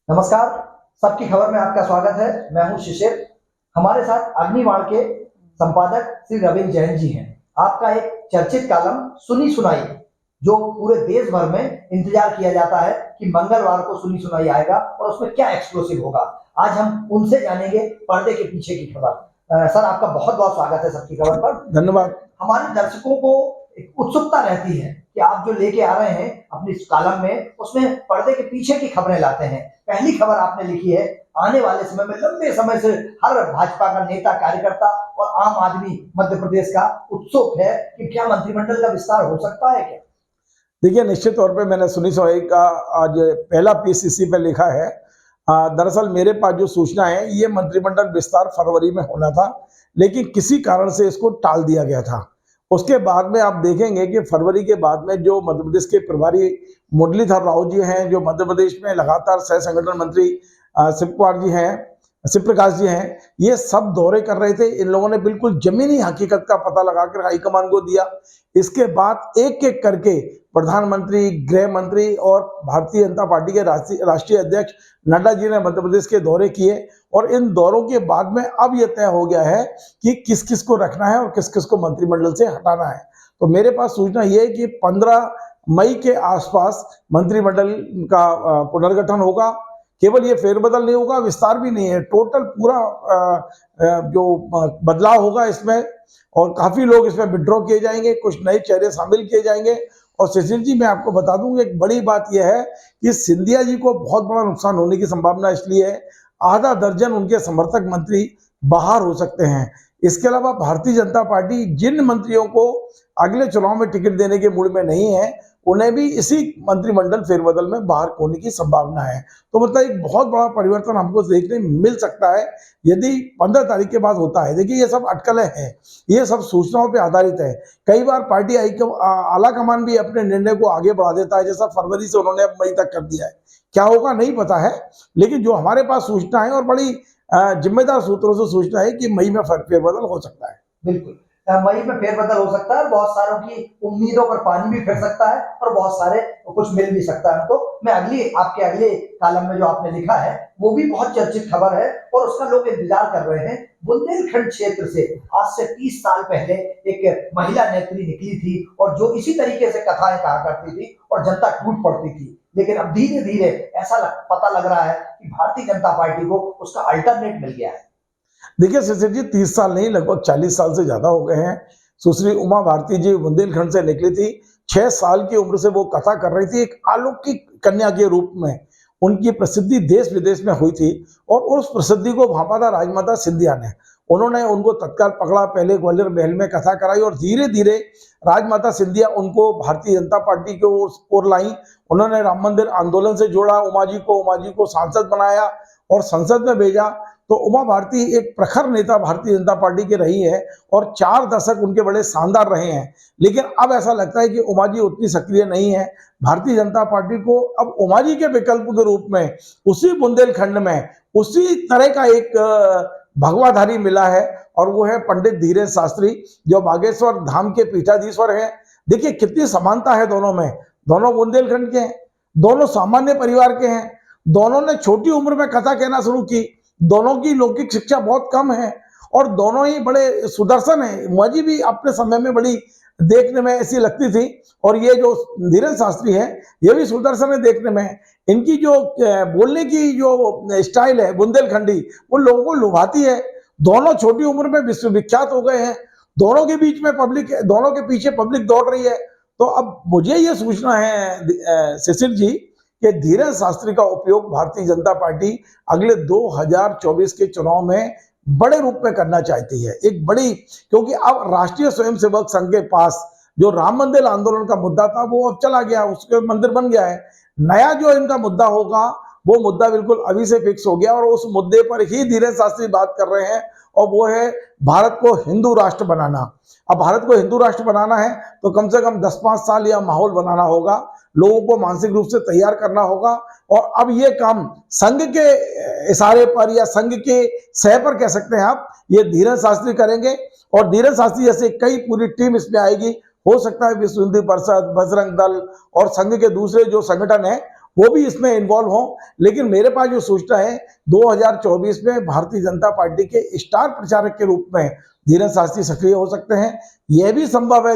नमस्कार। सबकी खबर में आपका स्वागत है। मैं हूं शिशिर। हमारे साथ अग्निबाण के संपादक श्री रविंद्र जैन जी हैं। आपका एक चर्चित कॉलम सुनी सुनाई, जो पूरे देश भर में इंतजार किया जाता है कि मंगलवार को सुनी सुनाई आएगा और उसमें क्या एक्सक्लूसिव होगा। आज हम उनसे जानेंगे पर्दे के पीछे की खबर। सर, आपका बहुत बहुत स्वागत है सबकी खबर पर। धन्यवाद। हमारे दर्शकों को एक उत्सुकता रहती है कि आप जो लेके आ रहे हैं अपनी इस कॉलम में, उसमें पर्दे के पीछे की खबरें लाते हैं। पहली खबर आपने लिखी है, आने वाले समय में लंबे समय से हर भाजपा का नेता, कार्यकर्ता और आम आदमी मध्य प्रदेश का उत्सुक है कि क्या मंत्रिमंडल का विस्तार हो सकता है क्या? देखिए, निश्चित तौर पे मैंने सुनी सुनाई का आज पहला पीस इसी पे लिखा है। दरअसल मेरे पास जो सूचना है, ये मंत्रिमंडल विस्तार फरवरी में होना था, लेकिन किसी कारण से इसको टाल दिया गया था। उसके बाद में आप देखेंगे कि फरवरी के बाद में जो मध्य प्रदेश के प्रभारी मुरलीधर राव जी हैं, जो मध्य प्रदेश में लगातार सह संगठन मंत्री शिव प्रकाश जी हैं, ये सब दौरे कर रहे थे। इन लोगों ने बिल्कुल जमीनी हकीकत का पता लगाकर हाईकमान को दिया। इसके बाद एक एक करके प्रधानमंत्री, गृह मंत्री और भारतीय जनता पार्टी के राष्ट्रीय अध्यक्ष नड्डा जी ने मध्य प्रदेश के दौरे किए और इन दौरों के बाद में अब यह तय हो गया है कि किस किस को रखना है और किस किस को मंत्रिमंडल से हटाना है। तो मेरे पास सूचना यह है कि 15 मई के आसपास मंत्रिमंडल का पुनर्गठन होगा। केवल ये फेरबदल नहीं होगा, विस्तार भी नहीं है, टोटल पूरा जो बदलाव होगा इसमें, और काफी लोग इसमें विड्रॉ किए जाएंगे, कुछ नए चेहरे शामिल किए जाएंगे। और शिशिर जी, मैं आपको बता दूं, एक बड़ी बात यह है कि सिंधिया जी को बहुत बड़ा नुकसान होने की संभावना इसलिए है, आधा दर्जन उनके समर्थक मंत्री बाहर हो सकते हैं। इसके अलावा भारतीय जनता पार्टी जिन मंत्रियों को अगले चुनाव में टिकट देने के मूड में नहीं है, उन्हें भी इसी मंत्रिमंडल फेरबदल में बाहर होने की संभावना है। तो मतलब एक बहुत बड़ा परिवर्तन हमको देखने मिल सकता है यदि 15 तारीख के बाद होता है। देखिए, ये सब अटकलें हैं, ये सब सूचनाओं पे आधारित है। कई बार पार्टी आला कमान भी अपने निर्णय को आगे बढ़ा देता है, जैसा फरवरी से उन्होंने अब मई तक कर दिया है। क्या होगा नहीं पता है, लेकिन जो हमारे पास सूचना है और बड़ी जिम्मेदार सूत्रों से सूचना है कि मई में फेरबदल हो सकता है। बिल्कुल, मई में फेरबदल हो सकता है। बहुत सारों की उम्मीदों पर पानी भी फिर सकता है और बहुत सारे कुछ मिल भी सकता है हमको। मैं आपके अगले कॉलम में जो आपने लिखा है वो भी बहुत चर्चित खबर है और उसका लोग इंतजार कर रहे हैं। बुंदेलखंड क्षेत्र से आज से 30 साल पहले एक महिला नेत्री निकली थी और जो इसी तरीके से कथाएं कहा करती थी और जनता टूट पड़ती थी। लेकिन अब धीरे धीरे ऐसा पता लग रहा है कि भारतीय जनता पार्टी को उसका अल्टरनेट मिल गया है। देखिए शिशिर जी, 30 साल नहीं, लगभग 40 साल से ज्यादा हो गए हैं। सुश्री उमा भारती जी बुंदेलखंड से निकली थी। 6 साल की उम्र से वो कथा कर रही थी, एक अलौकिक कन्या के रूप में उनकी प्रसिद्धि देश विदेश में हुई थी और उस प्रसिद्धि को भांपा था राजमाता सिंधिया ने। उन्होंने उनको तत्काल पकड़ा, पहले ग्वालियर महल में कथा कराई और धीरे धीरे राजमाता सिंधिया उनको भारतीय जनता पार्टी की ओर लाई। उन्होंने राम मंदिर आंदोलन से जोड़ा उमा जी को सांसद बनाया और संसद में भेजा। तो उमा भारती एक प्रखर नेता भारतीय जनता पार्टी के रही है और 4 दशक उनके बड़े शानदार रहे हैं। लेकिन अब ऐसा लगता है कि उमा जी उतनी सक्रिय नहीं है। भारतीय जनता पार्टी को अब उमा जी के विकल्प के रूप में उसी बुंदेलखंड में उसी तरह का एक भगवाधारी मिला है और वो है पंडित धीरेन्द्र शास्त्री, जो बागेश्वर धाम के पीठाधीश्वर हैं। देखिए कितनी समानता है दोनों में। दोनों बुंदेलखंड के हैं, दोनों सामान्य परिवार के हैं, दोनों ने छोटी उम्र में कथा कहना शुरू की, दोनों की लौकिक शिक्षा बहुत कम है और दोनों ही बड़े सुदर्शन हैं। उमा जी भी अपने समय में बड़ी देखने में ऐसी लगती थी और ये जो धीरेन्द्र शास्त्री है ये भी सुदर्शन है देखने में। इनकी जो बोलने की जो स्टाइल है बुंदेलखंडी, वो लोगों को लुभाती है। दोनों छोटी उम्र में विश्वविख्यात हो गए हैं। दोनों के बीच में पब्लिक, दोनों के पीछे पब्लिक दौड़ रही है। तो अब मुझे ये सूचना है शिशिर जी कि धीरेन्द्र शास्त्री का उपयोग भारतीय जनता पार्टी अगले 2024 के चुनाव में बड़े रूप में करना चाहती है। एक बड़ी, क्योंकि अब राष्ट्रीय स्वयंसेवक संघ के पास जो राम मंदिर आंदोलन का मुद्दा था वो अब चला गया, उसके मंदिर बन गया है। नया जो इनका मुद्दा होगा वो मुद्दा बिल्कुल अभी से फिक्स हो गया और उस मुद्दे पर ही धीरेन्द्र शास्त्री बात कर रहे हैं और वो है भारत को हिंदू राष्ट्र बनाना। अब भारत को हिंदू राष्ट्र बनाना है तो कम से कम 10-5 साल या माहौल बनाना होगा, लोगों को मानसिक रूप से तैयार करना होगा। और अब ये काम संघ के इशारे पर या संघ के सह पर कह सकते हैं आप, ये धीरेन्द्र शास्त्री करेंगे और धीरेन्द्र शास्त्री जैसे कई पूरी टीम इसमें आएगी। हो सकता है विश्व हिंदू परिषद, बजरंग दल और संघ के दूसरे जो संगठन है वो भी इसमें इन्वॉल्व हों। लेकिन मेरे पास जो सूचना है 2024 में भारतीय जनता पार्टी के स्टार प्रचारक के रूप में धीरेन्द्र शास्त्री सक्रिय हो सकते हैं। यह भी संभव है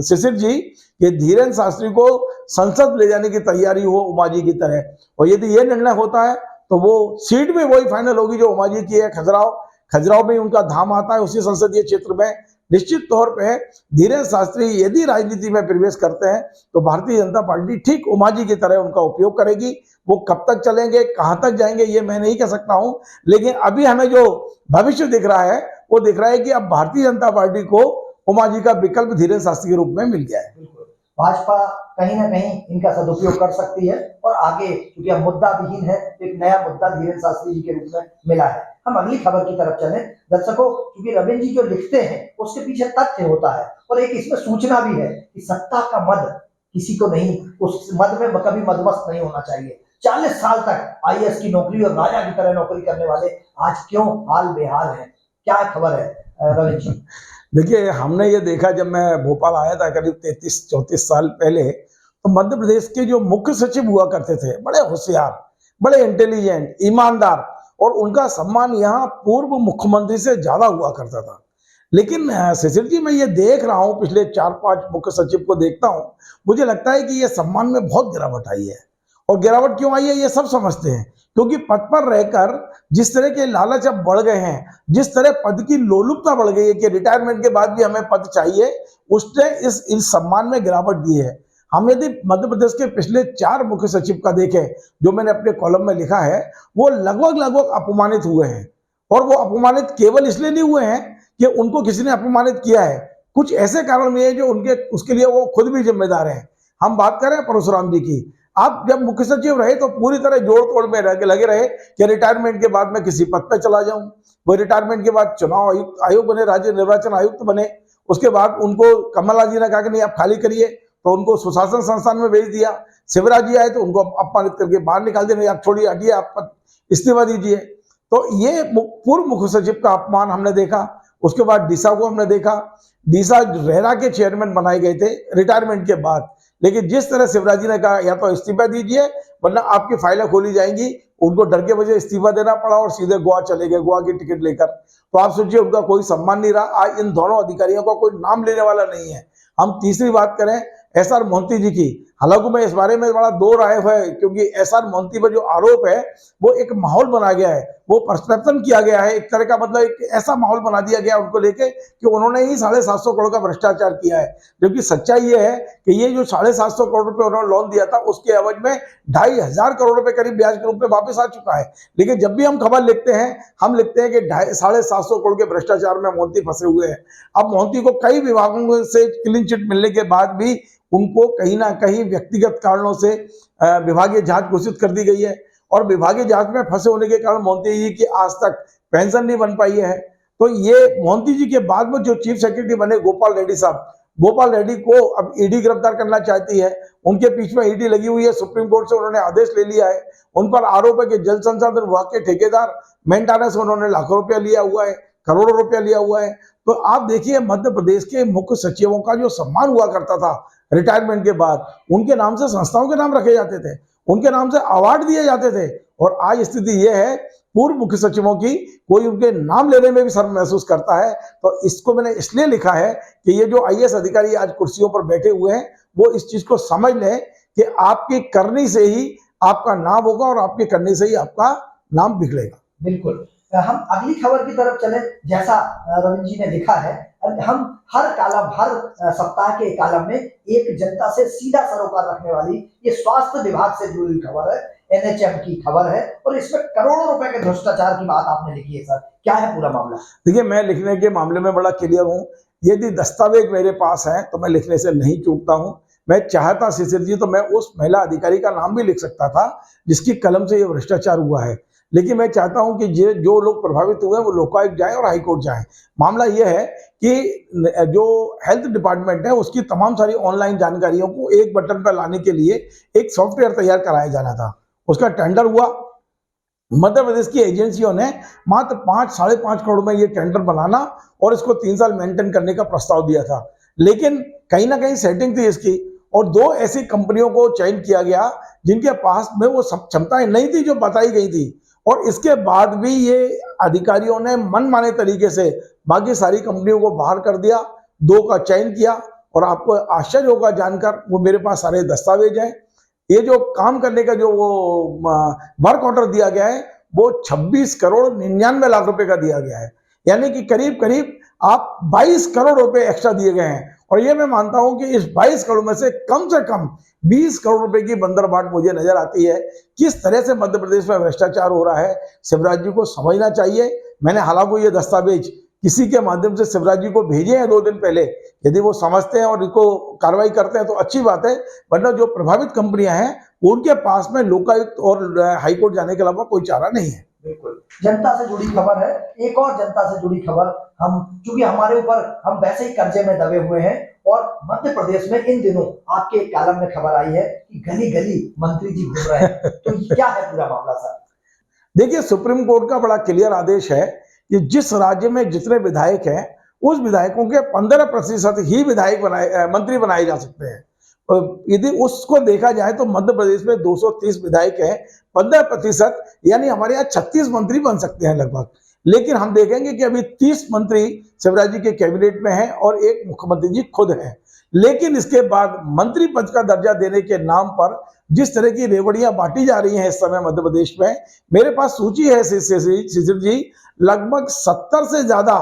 शिशिर जी कि धीरेन्द्र शास्त्री को संसद ले जाने की तैयारी हो उमा जी की तरह, और यदि यह निर्णय होता है तो वो सीट भी वही फाइनल होगी जो उमा जी की है। खजुराहो में उनका धाम आता है, उसी संसदीय क्षेत्र में। निश्चित तौर पे धीरेन्द्र शास्त्री यदि राजनीति में प्रवेश करते हैं तो भारतीय जनता पार्टी ठीक उमा जी की तरह उनका उपयोग करेगी। वो कब तक चलेंगे, कहां तक जाएंगे, ये मैं नहीं कह सकता हूं, लेकिन अभी हमें जो भविष्य दिख रहा है वो दिख रहा है कि अब भारतीय जनता पार्टी को उमा जी का विकल्प धीरेन्द्र शास्त्री के रूप में मिल गया है। भाजपा कहीं ना कहीं इनका सदुपयोग कर सकती है और आगे, क्योंकि अब मुद्दा विहीन है, एक नया मुद्दा धीरेन्द्र शास्त्री जी के रूप में मिला है। हम अगली खबर की तरफ चलें। दर्शकों, क्योंकि रविंद्र जी जो लिखते हैं उसके पीछे तथ्य होता है और एक इसमें सूचना भी है कि सत्ता का मद किसी को नहीं, उस मद में कभी मदमस्त नहीं होना चाहिए। 40 साल तक आईएएस की नौकरी और राजा की तरह नौकरी करने वाले आज क्यों हाल बेहाल हैं? क्या खबर है रविंद्र जी? देखिए, हमने ये देखा जब मैं भोपाल आया था करीब 33-34 साल पहले, तो मध्य प्रदेश के जो मुख्य सचिव हुआ करते थे, बड़े होशियार, बड़े इंटेलिजेंट, ईमानदार, और उनका सम्मान यहाँ पूर्व मुख्यमंत्री से ज्यादा हुआ करता था। लेकिन शिशिर जी, मैं ये देख रहा हूँ, पिछले 4-5 मुख्य सचिव को देखता हूँ, मुझे लगता है कि ये सम्मान में बहुत गिरावट आई है। और गिरावट क्यों आई है ये सब समझते हैं, क्योंकि पद पर रहकर जिस तरह के लालच अब बढ़ गए हैं, जिस तरह पद की लोलुपता बढ़ गई है कि रिटायरमेंट के बाद भी हमें पद चाहिए, उसने इस सम्मान में गिरावट दी है। हम यदि मध्य प्रदेश के पिछले 4 मुख्य सचिव का देखें, जो मैंने अपने कॉलम में लिखा है, वो लगभग अपमानित हुए हैं। और वो अपमानित केवल इसलिए नहीं हुए हैं कि उनको किसी ने अपमानित किया है, कुछ ऐसे कारण भी है जो उसके लिए वो खुद भी जिम्मेदार हैं। हम बात करें परशुराम जी की। आप जब मुख्य सचिव रहे तो पूरी तरह जोड़ तोड़ में लगे रहे कि रिटायरमेंट के बाद मैं किसी पद पर चला जाऊं। वो रिटायरमेंट के बाद चुनाव आयोग बने, राज्य निर्वाचन आयुक्त बने। उसके बाद उनको कमलनाथ जी ने कहा कि नहीं आप खाली करिए, तो उनको सुशासन संस्थान में भेज दिया। शिवराज जी आए तो उनको अपमानित करके बाहर निकाल दिया, नहीं आप छोड़िए, हटिए, आप इस्तीफा दीजिए। तो ये पूर्व मुख्य सचिव का अपमान हमने देखा। उसके बाद डीसा को हमने देखा। डीसा रेरा के चेयरमैन बनाए गए थे रिटायरमेंट के बाद, लेकिन जिस तरह शिवराज जी ने कहा या तो इस्तीफा दीजिए वरना आपकी फाइलें खोली जाएंगी, उनको डर के वजह इस्तीफा देना पड़ा और सीधे गोवा चले गए, गोवा की टिकट लेकर। तो आप सोचिए, उनका कोई सम्मान नहीं रहा। आज इन दोनों अधिकारियों का कोई नाम लेने वाला नहीं है। हम तीसरी बात करें एसआर मोहंती जी की, हालांकि मैं इस बारे में बड़ा दो राय है, क्योंकि एसआर मोहंती पर जो आरोप है वो एक माहौल बना गया है, वो परसेप्शन किया गया है, एक तरह का मतलब एक ऐसा माहौल बना दिया गया उनको लेके कि उन्होंने ही 750 करोड़ का भ्रष्टाचार किया है। जबकि सच्चाई ये है कि ये जो 750 करोड़ रुपए उन्होंने लोन दिया था उसके एवज में 2500 करोड़ रुपए करीब ब्याज के रूप में वापस आ चुका है। लेकिन जब भी हम खबर लिखते हैं, हम लिखते हैं कि 750 करोड़ के भ्रष्टाचार में मोहंती फंसे हुए हैं। अब मोहंती को कई विभागों से क्लीन चिट मिलने के बाद भी उनको कहीं ना कहीं व्यक्तिगत कारणों से विभागीय जांच घोषित कर दी गई है, और विभागीय जांच में फंसे होने के कारण मोहंती जी की आज तक पेंशन नहीं बन पाई है। तो ये मोहंती जी के बाद में जो चीफ सेक्रेटरी बने गोपाल रेड्डी साहब, गोपाल रेड्डी को अब ईडी गिरफ्तार करना चाहती है। उनके पीछे में ईडी लगी हुई है, सुप्रीम कोर्ट से उन्होंने आदेश ले लिया है। उन पर आरोप है कि जल संसाधन विभाग के ठेकेदार मेंटेनेंस से उन्होंने लाखों रुपया लिया हुआ है, करोड़ों रुपया लिया हुआ है। तो आप देखिए, मध्य प्रदेश के मुख्य सचिवों का जो सम्मान हुआ करता था रिटायरमेंट के बाद, उनके नाम से संस्थाओं के नाम रखे जाते थे, उनके नाम से अवार्ड दिए जाते थे। और आज स्थिति यह है, पूर्व मुख्य सचिवों की कोई उनके नाम लेने में भी शर्म महसूस करता है। तो इसको मैंने इसलिए लिखा है कि ये जो आईएएस अधिकारी आज कुर्सियों पर बैठे हुए हैं, वो इस चीज को समझ लें कि आपकी करनी से ही आपका नाम होगा और आपके करने से ही आपका नाम बिगड़ेगा। बिल्कुल। हम अगली खबर की तरफ चले। जैसा रविंद्र जी ने लिखा है, हम हर कालम, हर सप्ताह के कालम में एक जनता से सीधा सरोकार रखने वाली ये स्वास्थ्य विभाग से जुड़ी खबर है, एनएचएम की खबर है, और इसमें करोड़ों रुपए के भ्रष्टाचार की बात आपने लिखी है। सर, क्या है पूरा मामला? देखिए, मैं लिखने के मामले में बड़ा क्लियर हूँ। यदि दस्तावेज मेरे पास है तो मैं लिखने से नहीं चूकता हूँ। मैं चाहता शिशिर जी तो मैं उस महिला अधिकारी का नाम भी लिख सकता था जिसकी कलम से ये भ्रष्टाचार हुआ है, लेकिन मैं चाहता हूं कि जो लोग प्रभावित हुए हैं वो लोकायुक्त जाए और हाईकोर्ट जाए। मामला यह है कि जो हेल्थ डिपार्टमेंट है उसकी तमाम सारी ऑनलाइन जानकारियों को एक बटन पर लाने के लिए एक सॉफ्टवेयर तैयार कराया जाना था। उसका टेंडर हुआ। मध्य प्रदेश की एजेंसियों ने मात्र 5-5.5 करोड़ में ये टेंडर बनाना और इसको 3 साल मेंटेन करने का प्रस्ताव दिया था। लेकिन कहीं ना कहीं सेटिंग थी इसकी, और 2 ऐसी कंपनियों को चयन किया गया जिनके पास में वो सब क्षमताएं नहीं थी जो बताई गई थी, और इसके बाद भी ये अधिकारियों ने मनमाने तरीके से बाकी सारी कंपनियों को बाहर कर दिया, 2 का चयन किया। और आपको आश्चर्य होगा जानकर, वो मेरे पास सारे दस्तावेज हैं। ये जो काम करने का जो वो वर्क ऑर्डर दिया गया है वो 26 करोड़ 99 लाख रुपए का दिया गया है, यानी कि करीब करीब आप 22 करोड़ रुपए एक्स्ट्रा दिए गए हैं। और ये मैं मानता हूं कि इस 22 करोड़ में से कम 20 करोड़ रुपए की बंदरबाट मुझे नजर आती है। किस तरह से मध्य प्रदेश में भ्रष्टाचार हो रहा है शिवराज जी को समझना चाहिए। मैंने हालांकि ये दस्तावेज किसी के माध्यम से शिवराज जी को भेजे हैं 2 दिन पहले, यदि वो समझते हैं और इनको कार्रवाई करते हैं तो अच्छी बात है, वरना जो प्रभावित कंपनियां हैं उनके पास में लोकायुक्त और हाईकोर्ट जाने के अलावा कोई चारा नहीं है। बिल्कुल, जनता से जुड़ी खबर है। एक और जनता से जुड़ी खबर, हम क्योंकि हमारे ऊपर हम वैसे ही कर्जे में दबे हुए हैं, और मध्य प्रदेश में इन दिनों आपके एक कॉलम में खबर आई है कि गली गली मंत्री जी घूम रहे हैं, तो क्या है पूरा मामला सर? देखिए, सुप्रीम कोर्ट का बड़ा क्लियर आदेश है कि जिस राज्य में जितने विधायक हैं उस विधायकों के 15% ही मंत्री बनाए जा सकते हैं। यदि उसको देखा जाए तो मध्य प्रदेश में 230 विधायक हैं, 15% यानी हमारे यहाँ 36 मंत्री बन सकते हैं लगभग। लेकिन हम देखेंगे कि अभी 30 मंत्री शिवराज जी के कैबिनेट में हैं और 1 मुख्यमंत्री जी खुद हैं। लेकिन इसके बाद मंत्री पद का दर्जा देने के नाम पर जिस तरह की रेवड़ियां बांटी जा रही हैं इस समय मध्य प्रदेश में, मेरे पास सूची है शिशिर जी, लगभग 70 से ज्यादा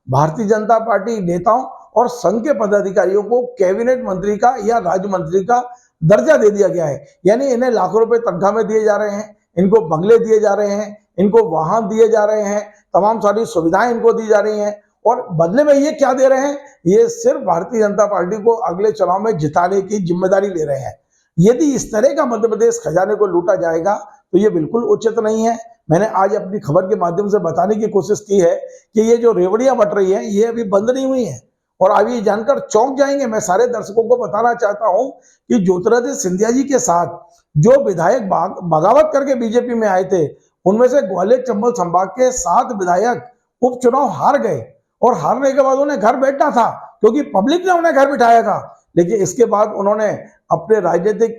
भारतीय जनता पार्टी नेताओं और संघ के पदाधिकारियों को कैबिनेट मंत्री का या राज्य मंत्री का दर्जा दे दिया गया है। यानी इन्हें लाखों रुपए तनख्वाह में दिए जा रहे हैं, इनको बंगले दिए जा रहे हैं, इनको वाहन दिए जा रहे हैं, तमाम सारी सुविधाएं इनको दी जा रही हैं, और बदले में ये क्या दे रहे हैं, ये सिर्फ भारतीय जनता पार्टी को अगले चुनाव में जिताने की जिम्मेदारी ले रहे हैं। यदि इस तरह का मध्य प्रदेश खजाने को लूटा जाएगा तो ये बिल्कुल उचित नहीं है। मैंने आज अपनी खबर के माध्यम से बताने की कोशिश की है कि ये जो रेवड़ियां बट रही है ये अभी बंद नहीं हुई है, और आप ये जानकर चौंक जाएंगे। मैं सारे दर्शकों को बताना चाहता हूं कि ज्योतिरादित्य सिंधिया जी के साथ जो विधायक बगावत करके बीजेपी में आए थे, उनमें से ग्वालियर चंबल संभाग के 7 विधायक उपचुनाव हार गए, और हारने के बाद उन्हें घर बैठना था क्योंकि पब्लिक ने उन्हें घर बिठाया था। लेकिन इसके बाद उन्होंने अपने राजनीतिक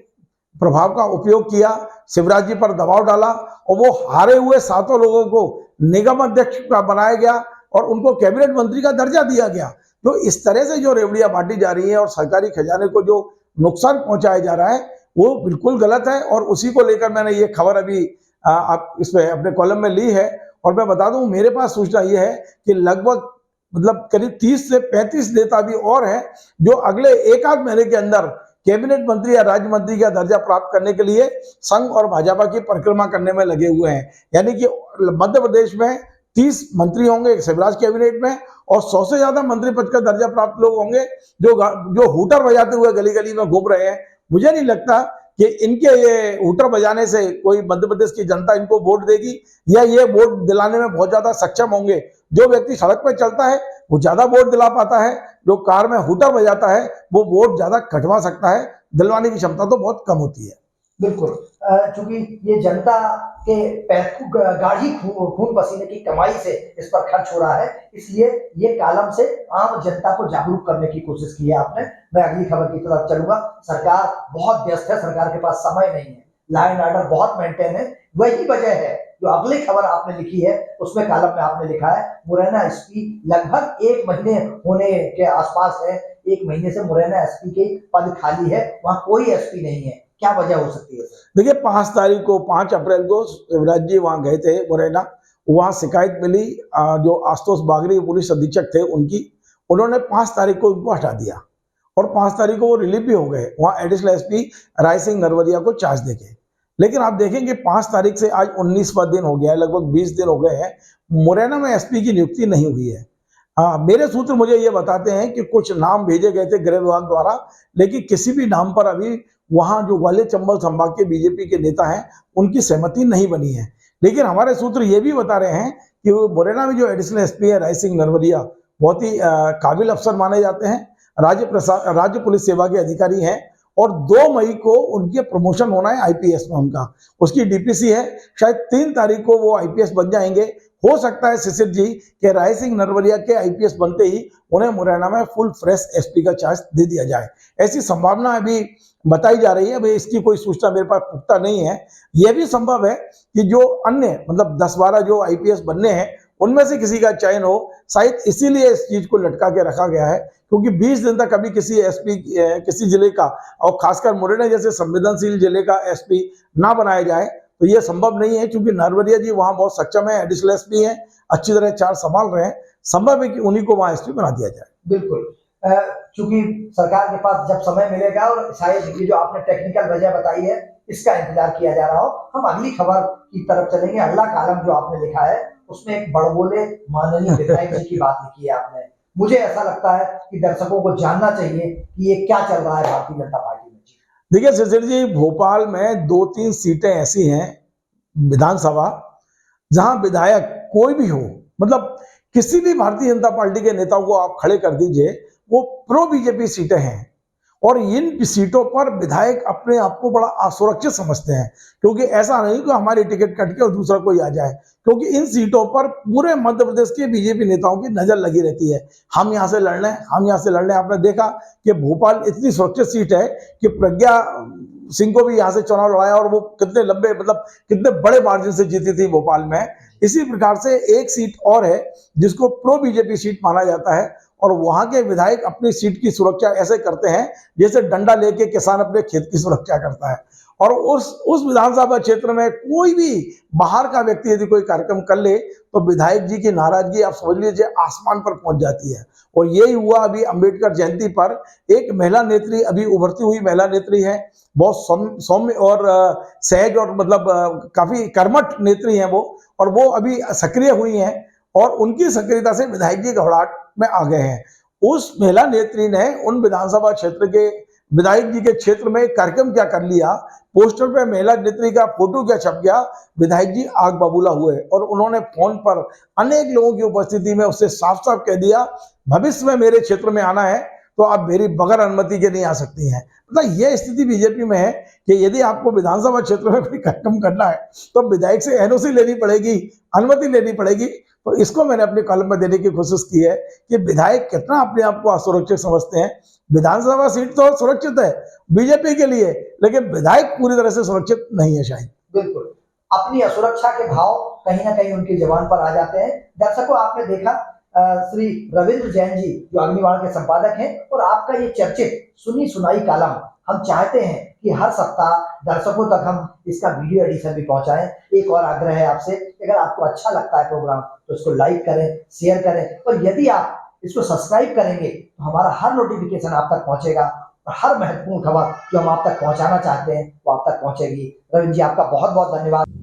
प्रभाव का उपयोग किया, शिवराज जी पर दबाव डाला, और वो हारे हुए 7 लोगों को निगम अध्यक्ष बनाया गया और उनको कैबिनेट मंत्री का दर्जा दिया गया। तो इस तरह से जो रेवड़ियां बांटी जा रही है और सरकारी खजाने को जो नुकसान पहुंचाया जा रहा है वो बिल्कुल गलत है, और उसी को लेकर मैंने ये खबर अभी आप इसमें अपने कॉलम में ली है। और मैं बता दूं, मेरे पास सूचना ये है कि लगभग करीब 30 से 35 नेता भी और हैं जो अगले 1 आध महीने के अंदर कैबिनेट मंत्री या राज्य मंत्री का दर्जा प्राप्त करने के लिए संघ और भाजपा की परिक्रमा करने में लगे हुए हैं। यानी कि मध्य प्रदेश में 30 मंत्री होंगे शिवराज कैबिनेट में, और 100 से ज्यादा मंत्री पद का दर्जा प्राप्त लोग होंगे जो हूटर बजाते हुए गली गली में घूम रहे हैं। मुझे नहीं लगता कि इनके ये हूटर बजाने से कोई मध्य प्रदेश की जनता इनको वोट देगी, या ये वोट दिलाने में बहुत ज्यादा सक्षम होंगे। जो व्यक्ति सड़क पर चलता है वो ज्यादा वोट दिला पाता है, जो कार में हूटर बजाता है वो वोट ज्यादा कटवा सकता है, दिलवाने की क्षमता तो बहुत कम होती है। बिल्कुल, चूंकि ये जनता के गाढ़ी खून पसीने की कमाई से इस पर खर्च हो रहा है, इसलिए ये कॉलम से आम जनता को जागरूक करने की कोशिश की है आपने। मैं अगली खबर की तरफ चलूंगा। सरकार बहुत व्यस्त है, सरकार के पास समय नहीं है, लॉ एंड ऑर्डर बहुत मेंटेन है। वही वजह है जो अगली खबर आपने लिखी है उसमें कॉलम में आपने लिखा है मुरैना एसपी लगभग 1 महीने होने के आसपास है, 1 महीने से मुरैना एसपी के पद खाली है, वहां कोई एसपी नहीं है। क्या वजह हो सकती है? देखिए, 5 अप्रैल को शिवराज जी वहां गए थे मुरैना, वहां शिकायत मिली, जो आशुतोष बागरी पुलिस अधीक्षक थे उन्होंने 5 तारीख को उनको हटा दिया, और 5 तारीख को वो रिलीफ भी हो गए वहां एडिशनल एसपी राय सिंह नरवरिया को चार्ज देके। लेकिन आप देखेंगे 5 तारीख से आज 19वां दिन हो गया है, लगभग 20 दिन हो गए हैं, मुरैना में एसपी की नियुक्ति नहीं हुई है। मेरे सूत्र मुझे ये बताते हैं कि कुछ नाम भेजे गए थे गृह विभाग द्वारा, लेकिन किसी भी नाम पर अभी वहां जो ग्वालियर चंबल संभाग के बीजेपी के नेता हैं उनकी सहमति नहीं बनी है। लेकिन हमारे सूत्र ये भी बता रहे हैं कि वो मुरैना में जो एडिशनल एसपी है राय सिंह नरवरिया बहुत ही काबिल अफसर माने जाते हैं, राज्य पुलिस सेवा के अधिकारी हैं, और 2 मई को उनके प्रमोशन होना है आईपीएस में उनका, उसकी डीपीसी है, शायद 3 तारीख को वो आईपीएस बन जाएंगे। हो सकता है शिशिर जी कि राय सिंह नरवरिया के आईपीएस बनते ही उन्हें मुरैना में फुल फ्रेश एसपी का चार्ज दे दिया जाए, ऐसी संभावना अभी बताई जा रही है। अभी इसकी कोई सूचना मेरे पास पुख्ता नहीं है। यह भी संभव है कि जो अन्य मतलब 10-12 जो आईपीएस बनने हैं उनमें से किसी का चयन हो, शायद इसीलिए इस चीज को लटका के रखा गया है, क्योंकि 20 दिन तक कभी किसी एसपी किसी जिले का और खासकर मुरैना जैसे संवेदनशील जिले का एसपी ना बनाया जाए तो यह संभव नहीं है, क्योंकि नरवरिया जी वहां बहुत सक्षम है, एडिशनल एसपी हैं, अच्छी तरह चार्ज संभाल रहे हैं। संभव है कि उन्हीं को वहां एसपी बना दिया जाए। बिल्कुल, चूंकि सरकार के पास जब समय मिलेगा और शायद ये जो आपने टेक्निकल वजह बताई है इसका इंतजार किया जा रहा हो, हम अगली खबर की तरफ चलेंगे। अगला कॉलम जो आपने लिखा है उसमें एक बड़बोले माननीय विधायक जी की बात लिखी है आपने। मुझे ऐसा लगता है कि दर्शकों को जानना चाहिए कि ये क्या चल रहा है भारतीय जनता पार्टी में। देखिए शिशिर जी, भोपाल में 2-3 सीटें ऐसी हैं विधानसभा जहां विधायक कोई भी हो, मतलब किसी भी भारतीय जनता पार्टी के नेताओं को आप खड़े कर दीजिए, वो प्रो बीजेपी सीटें हैं और इन सीटों पर विधायक अपने आप को बड़ा असुरक्षित समझते हैं, क्योंकि ऐसा नहीं कि हमारी टिकट कट के और दूसरा कोई आ जाए, क्योंकि इन सीटों पर पूरे मध्य प्रदेश के बीजेपी नेताओं की नजर लगी रहती है। हम यहाँ से लड़ रहे हैं, हम यहाँ से लड़ रहे हैं। आपने देखा कि भोपाल इतनी सुरक्षित सीट है कि प्रज्ञा सिंह को भी यहाँ से चुनाव लड़ाया और वो कितने लंबे मतलब कितने बड़े मार्जिन से जीती थी भोपाल में। इसी प्रकार से एक सीट और है जिसको प्रो बीजेपी सीट माना जाता है और वहां के विधायक अपनी सीट की सुरक्षा ऐसे करते हैं जैसे डंडा लेके किसान अपने खेत की सुरक्षा करता है। और उस विधानसभा क्षेत्र में कोई भी बाहर का व्यक्ति यदि कोई कार्यक्रम कर ले तो विधायक जी की नाराजगी आप समझ लीजिए आसमान पर पहुंच जाती है। और यही हुआ अभी अंबेडकर जयंती पर। एक महिला नेत्री, अभी उभरती हुई महिला नेत्री है, बहुत सौम्य और सहज और मतलब काफी कर्मठ नेत्री है वो, और वो अभी सक्रिय हुई हैं और उनकी सक्रियता से विधायक जी घबराहट में आ गए हैं। उस महिला नेत्री ने उन विधानसभा क्षेत्र के विधायक जी के क्षेत्र में कार्यक्रम क्या कर लिया, पोस्टर पे महिला नेत्री का फोटो क्या छप गया, विधायक जी आग बबूला हुए और उन्होंने फोन पर अनेक लोगों की उपस्थिति में उससे साफ साफ कह दिया, भविष्य में मेरे क्षेत्र में आना है तो आप मेरी बगैर अनुमति के नहीं आ सकती हैं। मतलब यह स्थिति बीजेपी में है कि यदि आपको विधानसभा क्षेत्र में कोई कार्यक्रम करना है तो विधायक से एनओसी लेनी पड़ेगी, अनुमति लेनी पड़ेगी। तो इसको मैंने अपने कॉलम में देने की कोशिश की है कि विधायक कितना अपने आप को असुरक्षित समझते हैं। विधानसभा सीट तो सुरक्षित है बीजेपी के लिए, लेकिन विधायक पूरी तरह से सुरक्षित नहीं है शायद। बिल्कुल, अपनी असुरक्षा के भाव कहीं ना कहीं उनकी जबान पर आ जाते हैं। दर्शकों, आपने देखा श्री रविंद्र जैन जी जो अग्निबाण के संपादक हैं और आपका ये चर्चित सुनी सुनाई कॉलम हम चाहते हैं कि हर सप्ताह दर्शकों तक हम इसका वीडियो एडिशन भी पहुंचाएं। एक और आग्रह है आपसे, अगर आपको अच्छा लगता है प्रोग्राम तो इसको लाइक करें, शेयर करें और यदि आप इसको सब्सक्राइब करेंगे तो हमारा हर नोटिफिकेशन आप तक पहुंचेगा और हर महत्वपूर्ण खबर जो हम आप तक पहुंचाना चाहते हैं वो आप तक पहुंचेगी। रविंद्र जी, आपका बहुत बहुत धन्यवाद।